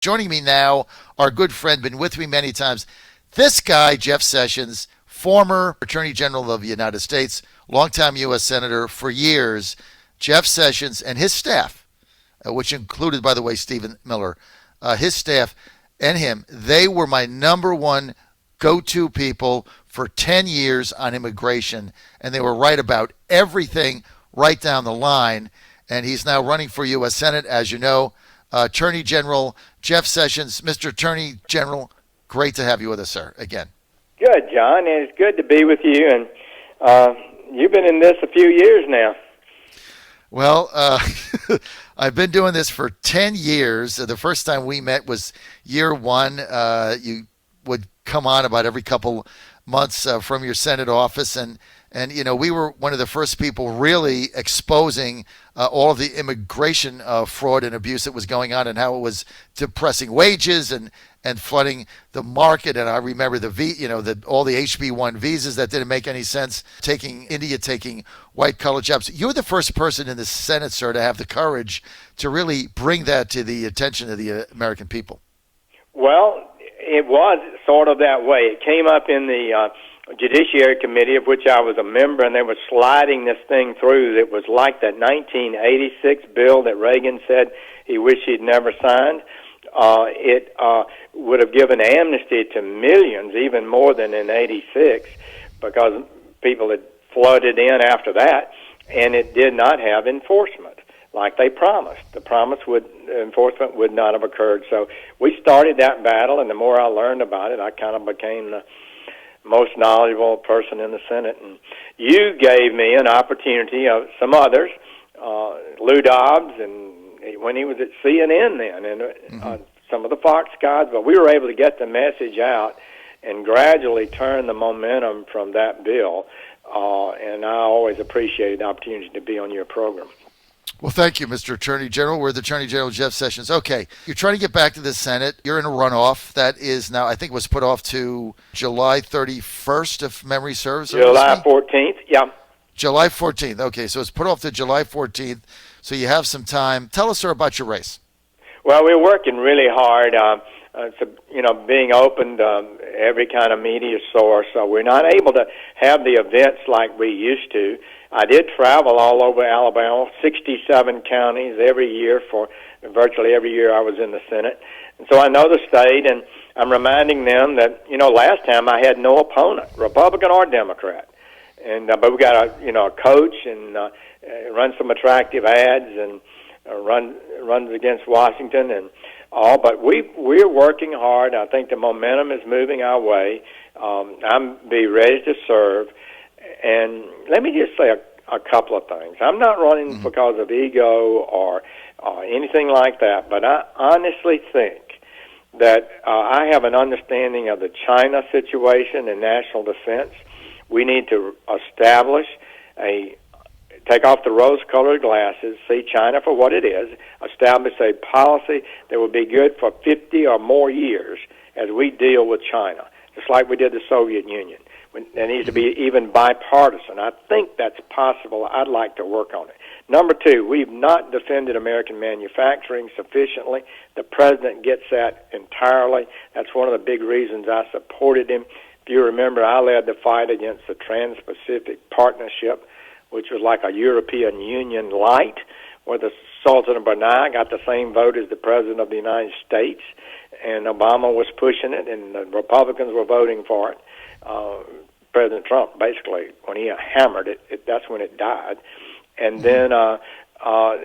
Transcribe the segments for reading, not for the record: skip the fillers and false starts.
Joining me now, our good friend, been with me many times. This guy, Jeff Sessions, former Attorney General of the United States, longtime U.S. Senator for years. Jeff Sessions and his staff, which included, by the way, Stephen Miller, his staff and him, they were my number one go-to people for 10 years on immigration, and they were right about everything right down the line. And he's now running for U.S. Senate, as you know. Attorney General Jeff Sessions. Mr. Attorney General, great to have you with us, sir, again. Good, John, and it's good to be with you. And you've been in this a few years now. Well, I've been doing this for 10 years. The first time we met was year one. You would come on about every couple months from your Senate office, and you know, we were one of the first people really exposing all of the immigration fraud and abuse that was going on, and how it was depressing wages and flooding the market. And I remember all the HB1 visas that didn't make any sense, India taking white collar jobs. You're the first person in the Senate, sir, to have the courage to really bring that to the attention of the American people. Well, it was sort of that way. It came up in the Judiciary Committee, of which I was a member, and they were sliding this thing through. It was like that 1986 bill that Reagan said he wished he'd never signed. It would have given amnesty to millions, even more than in 86, because people had flooded in after that, and it did not have enforcement like they promised. Enforcement would not have occurred. So we started that battle, and the more I learned about it, I kind of became the most knowledgeable person in the Senate. And you gave me an opportunity of some others, Lou Dobbs, and when he was at CNN then, and some of the Fox guys, but we were able to get the message out and gradually turn the momentum from that bill, and I always appreciated the opportunity to be on your program. Well, thank you, Mr. Attorney General. We're the Attorney General, Jeff Sessions. Okay, you're trying to get back to the Senate. You're in a runoff that is now, I think, was put off to July 31st, if memory serves. July 14th, yeah. July 14th. Okay, so it's put off to July 14th, so you have some time. Tell us, sir, about your race. Well, we're working really hard. Being open to every kind of media source, so we're not able to have the events like we used to. I did travel all over Alabama, 67 counties every year for virtually every year I was in the Senate. And so I know the state, and I'm reminding them that, last time I had no opponent, Republican or Democrat. And but we got a coach and run some attractive ads and runs against Washington and all. But we're working hard. I think the momentum is moving our way. I'm be ready to serve. And let me just say a couple of things. I'm not running because of ego or anything like that, but I honestly think that I have an understanding of the China situation and national defense. We need to take off the rose-colored glasses, see China for what it is, establish a policy that will be good for 50 or more years as we deal with China, just like we did the Soviet Union. There needs to be even bipartisan. I think that's possible. I'd like to work on it. Number two, we've not defended American manufacturing sufficiently. The president gets that entirely. That's one of the big reasons I supported him. If you remember, I led the fight against the Trans-Pacific Partnership, which was like a European Union light, where the Sultan of Brunei got the same vote as the President of the United States, and Obama was pushing it, and the Republicans were voting for it. President Trump, basically, when he hammered it, that's when it died. And then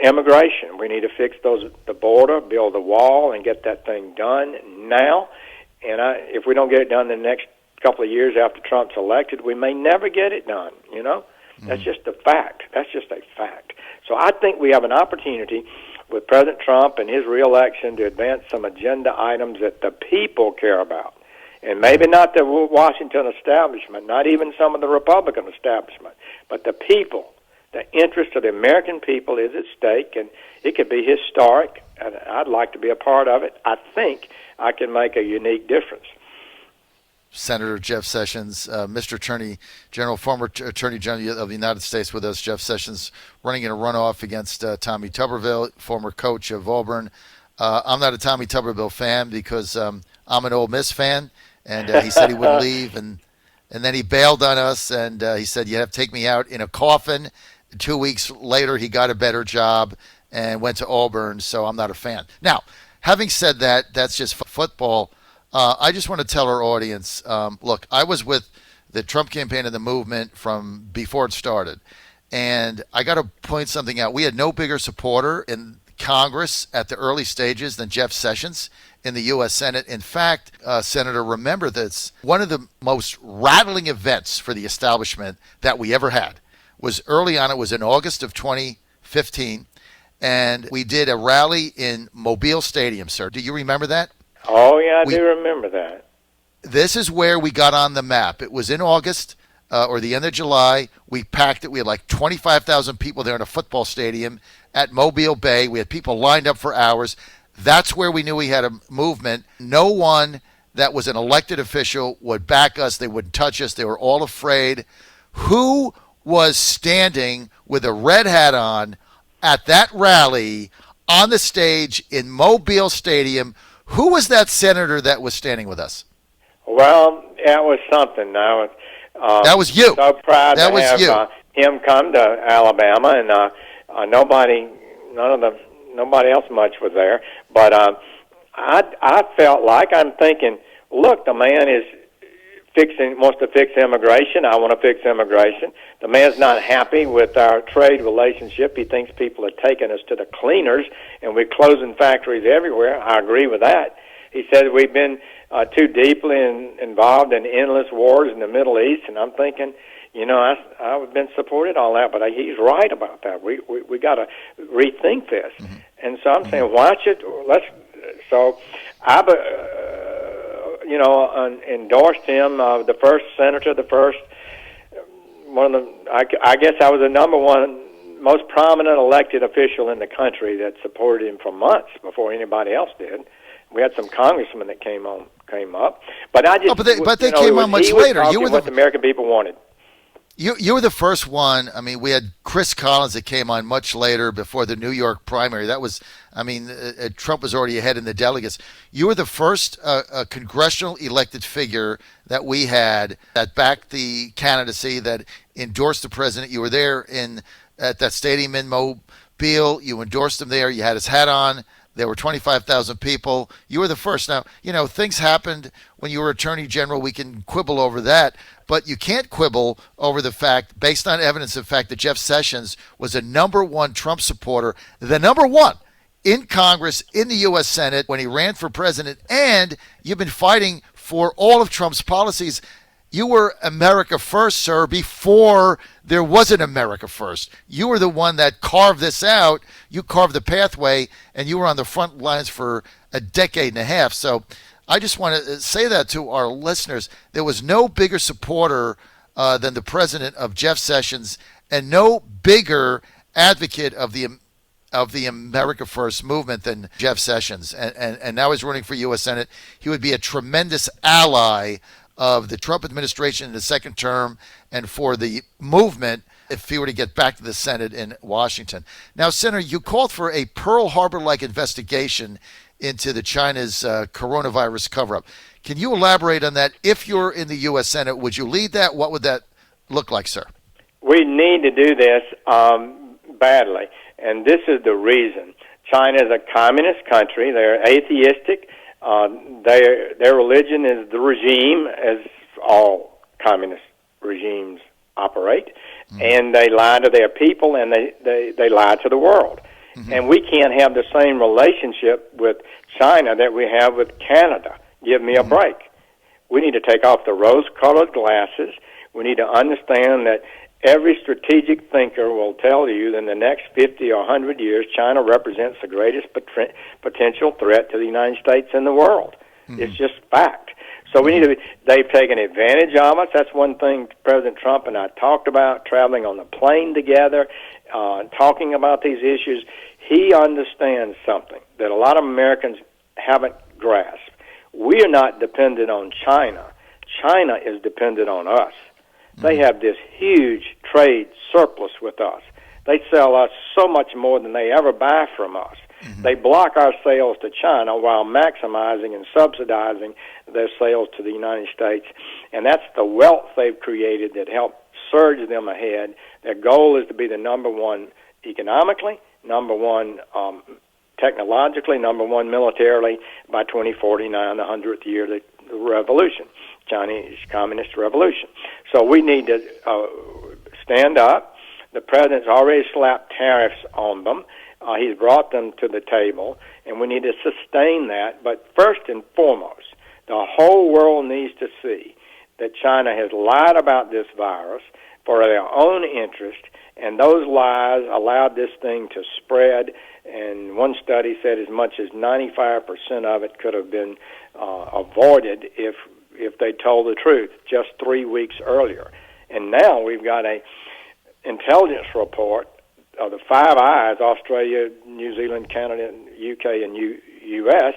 immigration. We need to fix the border, build the wall, and get that thing done now. And if we don't get it done in the next couple of years after Trump's elected, we may never get it done, That's just a fact. That's just a fact. So I think we have an opportunity with President Trump and his reelection to advance some agenda items that the people care about. And maybe not the Washington establishment, not even some of the Republican establishment, but the people. The interest of the American people is at stake, and it could be historic, and I'd like to be a part of it. I think I can make a unique difference. Senator Jeff Sessions, Mr. Attorney General, former Attorney General of the United States with us, Jeff Sessions, running in a runoff against Tommy Tuberville, former coach of Auburn. I'm not a Tommy Tuberville fan because I'm an Ole Miss fan, and he said he wouldn't leave, and then he bailed on us, and he said you have to take me out in a coffin. 2 weeks later, he got a better job and went to Auburn, so I'm not a fan. Now, having said that, that's just football. I just want to tell our audience, look, I was with the Trump campaign and the movement from before it started, and I got to point something out. We had no bigger supporter in Congress at the early stages than Jeff Sessions in the U.S. Senate. In fact, Senator, remember this, one of the most rattling events for the establishment that we ever had was early on. It was in August of 2015, and we did a rally in Mobile Stadium, sir. Do you remember that? Oh, yeah, I do remember that. This is where we got on the map. It was in August or the end of July. We packed it. We had like 25,000 people there in a football stadium at Mobile Bay. We had people lined up for hours. That's where we knew we had a movement. No one that was an elected official would back us. They wouldn't touch us. They were all afraid. Who was standing with a red hat on at that rally on the stage in Mobile Stadium? Who was that senator that was standing with us? Well, that was something. I was that was you. So proud that to was have you. Him come to Alabama, and nobody else much was there. But I felt like I'm thinking, look, the man is wants to fix immigration. I want to fix immigration. The man's not happy with our trade relationship. He thinks people are taking us to the cleaners, and we're closing factories everywhere. I agree with that. He said we've been too deeply involved in endless wars in the Middle East, and I'm thinking, I've been supported all that, but he's right about that. We got to rethink this. Mm-hmm. And so I'm saying, So I endorsed him, the first senator, I guess I was the number one most prominent elected official in the country that supported him for months before anybody else did. We had some congressmen that came up, but I just. But they came on much later. You were what the American people wanted. You were the first one. I mean, we had Chris Collins that came on much later before the New York primary. That was, Trump was already ahead in the delegates. You were the first congressional elected figure that we had that backed the candidacy, that endorsed the president. You were there at that stadium in Mobile. You endorsed him there. You had his hat on. There were 25,000 people. You were the first. Now, things happened when you were Attorney General. We can quibble over that, but you can't quibble over the fact, based on evidence of fact, that Jeff Sessions was a number one Trump supporter, the number one in Congress, in the U.S. Senate when he ran for president, and you've been fighting for all of Trump's policies. You were America first, sir, before there was an America first. You were the one that carved this out. You carved the pathway, and you were on the front lines for a decade and a half. So I just want to say that to our listeners. There was no bigger supporter than the president of Jeff Sessions, and no bigger advocate of the America First movement than Jeff Sessions. And now he's running for U.S. Senate. He would be a tremendous ally of the Trump administration in the second term and for the movement if he were to get back to the Senate in Washington. Now, Senator, you called for a Pearl Harbor-like investigation into the China's coronavirus cover-up. Can you elaborate on that? If you're in the U.S. Senate, would you lead that? What would that look like, sir? We need to do this badly, and this is the reason. China is a communist country. They're atheistic. Their religion is the regime, as all communist regimes operate, and they lie to their people, and they lie to the world. Mm-hmm. And we can't have the same relationship with China that we have with Canada. Give me a break. We need to take off the rose-colored glasses. We need to understand that every strategic thinker will tell you that in the next 50 or 100 years, China represents the greatest potential threat to the United States in the world. Mm-hmm. It's just fact. So we need to they've taken advantage of us. That's one thing President Trump and I talked about, traveling on the plane together, talking about these issues. He understands something that a lot of Americans haven't grasped. We are not dependent on China. China is dependent on us. They have this huge trade surplus with us. They sell us so much more than they ever buy from us. They block our sales to China while maximizing and subsidizing their sales to the United States. And that's the wealth they've created that helped surge them ahead. Their goal is to be the number one economically, number one technologically, number one militarily by 2049, the 100th year of the revolution, Chinese Communist Revolution. So we need to stand up. The president's already slapped tariffs on them. He's brought them to the table, and we need to sustain that. But first and foremost, the whole world needs to see that China has lied about this virus for their own interest, and those lies allowed this thing to spread. And one study said as much as 95% of it could have been avoided if they told the truth just 3 weeks earlier. And now we've got a intelligence report of the Five Eyes, Australia, New Zealand, Canada, UK, and U.S.,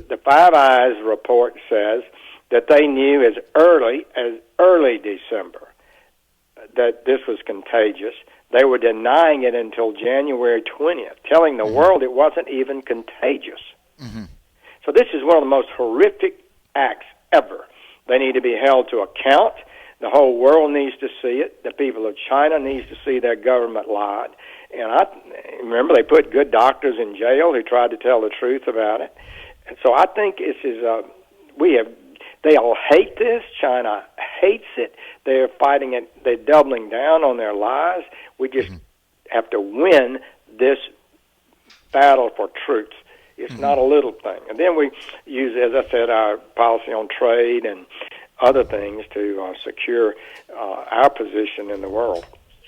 the Five Eyes report says that they knew as early December that this was contagious. They were denying it until January 20th, telling the world it wasn't even contagious. So this is one of the most horrific acts ever. They need to be held to account. The whole world needs to see it. The people of China needs to see their government lied. And I remember they put good doctors in jail who tried to tell the truth about it. And so I think this is they all hate this. China hates it. They're fighting it. They're doubling down on their lies. We just have to win this battle for truth. It's not a little thing. And then we use, as I said, our policy on trade and other things to secure our position in the world.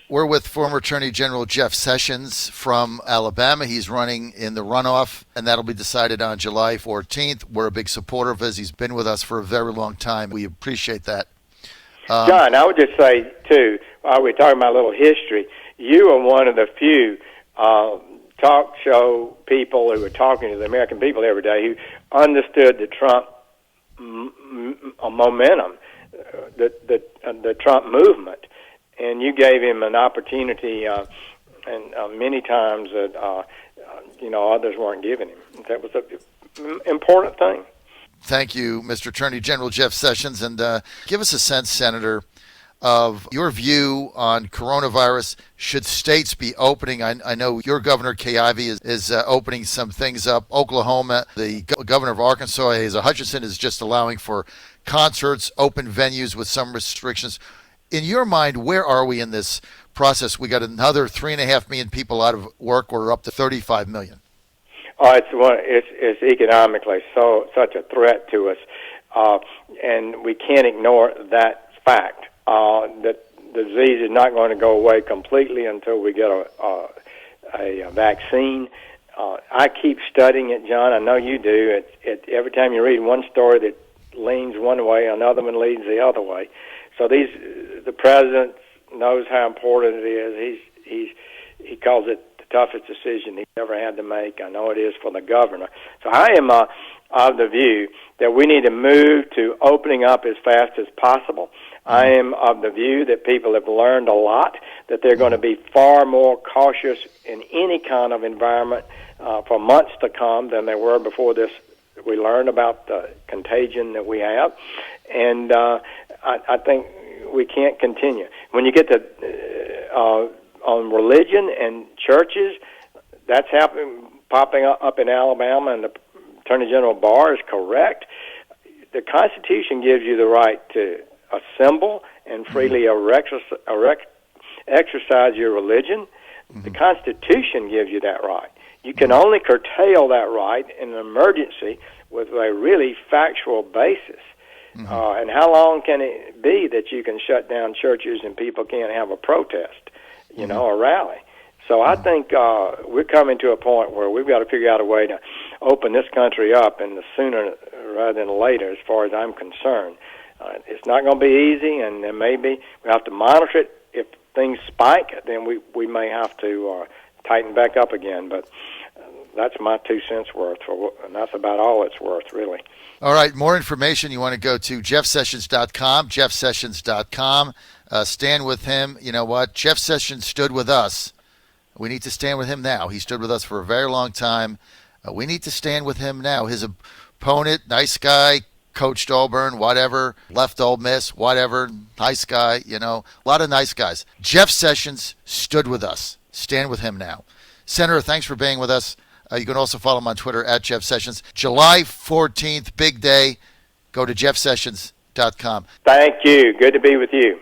We're with former Attorney General Jeff Sessions from Alabama. He's running in the runoff, and that'll be decided on July 14th. We're a big supporter of his. He's been with us for a very long time. We appreciate that. John, I would just say, too, while we're talking about a little history, you are one of the few talk show people who are talking to the American people every day who understood the Trump momentum, the Trump movement. And you gave him an opportunity, and many times that others weren't giving him. That was an important thing. Thank you, Mr. Attorney General Jeff Sessions, and give us a sense, Senator, of your view on coronavirus. Should states be opening? I know your governor, Kay Ivey, is opening some things up. Oklahoma, the governor of Arkansas, Asa Hutchinson, is just allowing for concerts, open venues with some restrictions. In your mind, where are we in this process? We got another 3.5 million people out of work. We're up to 35 million. Oh, it's economically such a threat to us, and we can't ignore that fact. That the disease is not going to go away completely until we get a vaccine. I keep studying it, John. I know you do. Every time you read one story that leans one way, another one leans the other way. So the president knows how important it is. He calls it the toughest decision he's ever had to make. I know it is for the governor. So I am of the view that we need to move to opening up as fast as possible. I am of the view that people have learned a lot, that they're going to be far more cautious in any kind of environment for months to come than they were before this. We learned about the contagion that we have, and I think we can't continue. When you get to on religion and churches, that's popping up in Alabama, and the Attorney General Barr is correct. The Constitution gives you the right to assemble and freely exercise your religion. The Constitution gives you that right. You can only curtail that right in an emergency with a really factual basis. And how long can it be that you can shut down churches and people can't have a protest, a rally? So I think we're coming to a point where we've got to figure out a way to open this country up, and the sooner rather than later, as far as I'm concerned. It's not going to be easy, and then maybe we have to monitor it. If things spike, then we may have to tighten back up again. But that's my 2 cents worth, and that's about all it's worth, really. All right, more information, you want to go to jeffsessions.com, jeffsessions.com. Stand with him. You know what? Jeff Sessions stood with us We need to stand with him now. He stood with us for a very long time. We need to stand with him now. His opponent, nice guy, coached Auburn, whatever, left Ole Miss, whatever, nice guy, a lot of nice guys. Jeff Sessions stood with us. Stand with him now. Senator, thanks for being with us. You can also follow him on Twitter at Jeff Sessions. July 14th, big day. Go to jeffsessions.com. Thank you. Good to be with you.